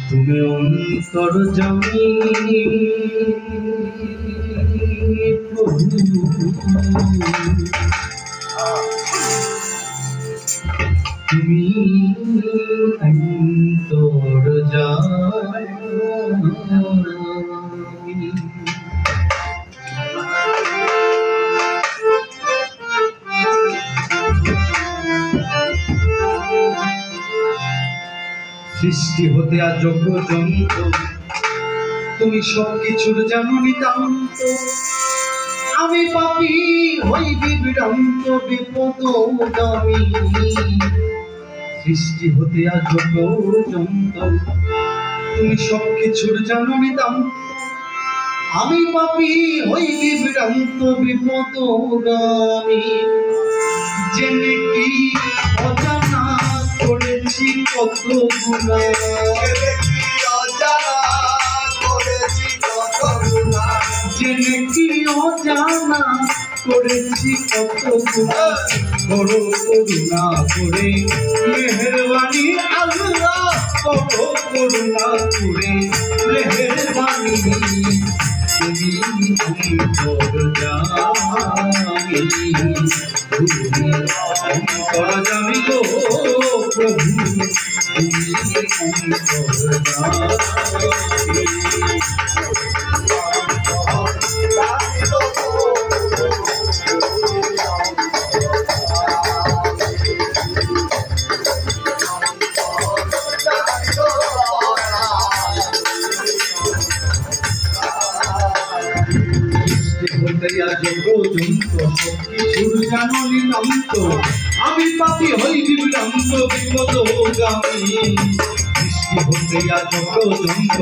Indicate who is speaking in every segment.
Speaker 1: তুমি অন্তর্যামী প্রভু, তুমি অন্তর্যামী। সৃষ্টি হতে আযোগ্য যন্ত্র, তুমি সবকিছুর জানো নিতান্ত। আমি পাপী হই বিভ্রান্ত বিপদগামী। সৃষ্টি হতে আযোগ্য যন্ত্র, তুমি সবকিছুর জানো নিতান্ত। আমি পাপী হই বিভ্রান্ত বিপদগামী। জেনে কি অজানা করেছি কত গুনাহ, জেনে কি অজানা করেছি কত গুনাহ। বড় করুণা করে মেহেরবানি আল্লাহ, বড় করুণা করে মেহেরবানি। তুমি অন্তর্যামী, তুমি অন্তর্যামী গো প্রভু, তুমি অন্তর্যামী। আমি পাপী হই বিভ্রান্ত বিপদগামী। সৃষ্টি হতে আযোগ্য যন্ত্র,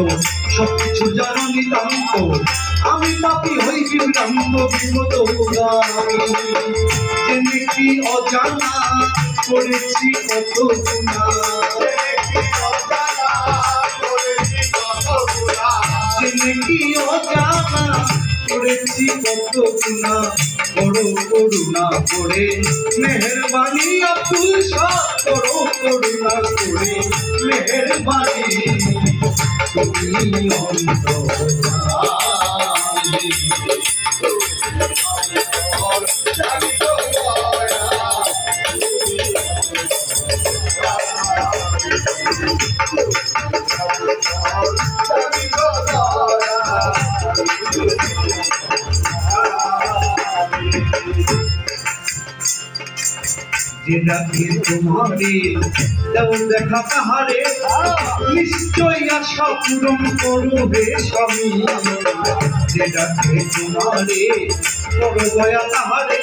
Speaker 1: সবকিছু জানো নিতান্ত। আমি পাপী হই বিভ্রান্ত বিপদগামী। জেনে কি অজানা করেছি কত গুনাহ, জেনে কি অজানা করেছি কত গুনাহ। বড় করুণা করে মেহেরবানি আব্দুল শাহ, বড় করুণা করে মেহেরবানি। তুমি অন্তর্যামী, যে ডাকে তোমারে দেও দেখা তাহারে, নিশ্চয় আশা পূরণ করবে স্বামী। যে ডাকে তোমারে করো দয়া তাহারে,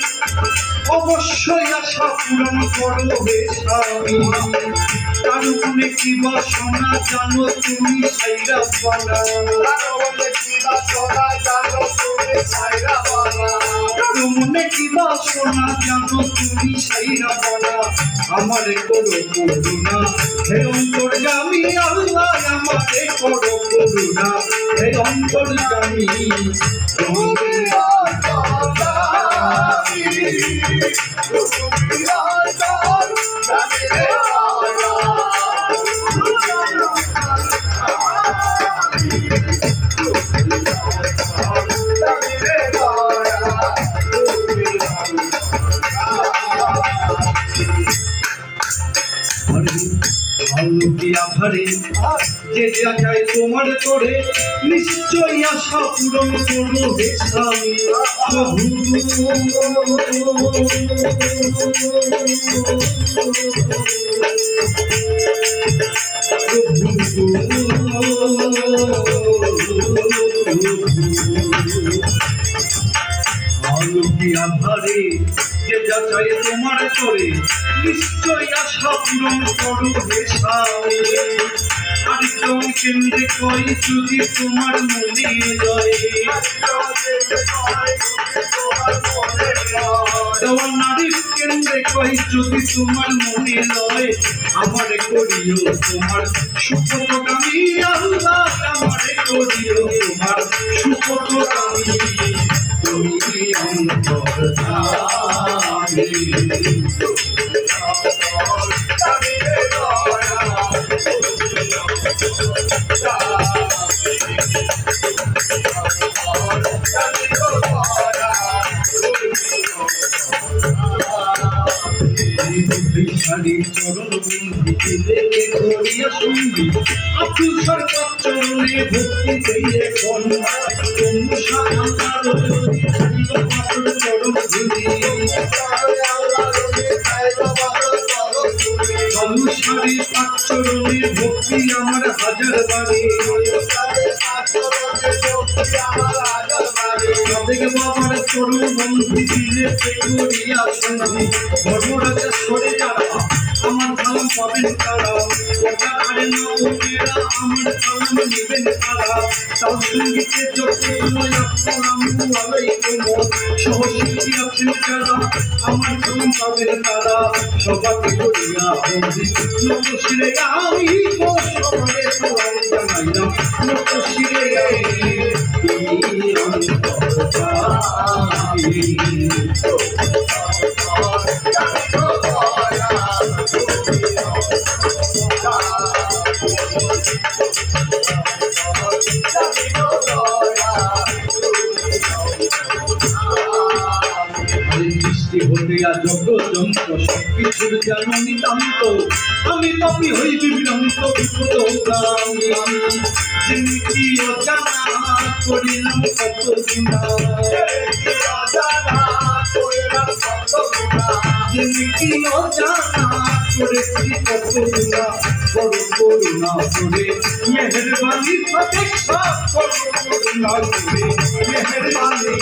Speaker 1: অবশ্যই আশা পূরণ করবে স্বামী। তার মনে কি বাসনা জানো তুমি সাইরা পানা, তার মনে কি বাসনা জানো তুমি সাইরা পানা। আমারে করো করুণা হে অন্তর্যামী আল্লাহ, আমারে করো করুণা হে অন্তর্যামী। আধারে যে যাচাই তোমার করে, নিশ্চয়ই আশা পূরণ করবে স্বামী। আধারে যে যাচাই তোমার করে, নিশ্চয়ই আশা পূরণ করবে স্বামী। আরেকজন কেন্দ্রে কই যদি তোমার মনে যায়, নারী কেন্দ্রে কই যদি তোমার মনে লয়। আমারে করিও তোমার সুপথগামী আল্লাহ, আমারে করিও তোমার সুপথগামী। তুমি অন্তর্যামী, চরণ বন্ধি লেগে করিয়া সঙ্গী আতুল সরকার চরণে ভক্তি দিয়ে চরণ ধুলি অনুসারী পাঁচরণে ভক্তি আমার হাজার বারে বাবার চরণ বন্ধি দিলে করিয়া সঙ্গী ধর্মরাজা সরে যারা আমার সালাম পাবেন তারা ওটা আরে না ওরা আমার সালাম নেবেন তারা তাও সঙ্গীতে যত সময় আসসালামু আলাইকুম সহশিল্পী আছেন যারা আমার সালাম পাবেন তারা সবাইকে করিয়া বন্ধি নমস্কারে আমি সবাইকে সালাম জানাইলাম নমস্কারে সবকিছুর যেন নিতান্ত আমি পাপি হই বিভ্রান্ত বিপদ কি অজানা করিলাম কত গুণা কি অজানা করেছি কত গুণা বড় করুণা করে মেহেরবানি প্রতীক্ষা বড় করুণা করে মেহেরবানি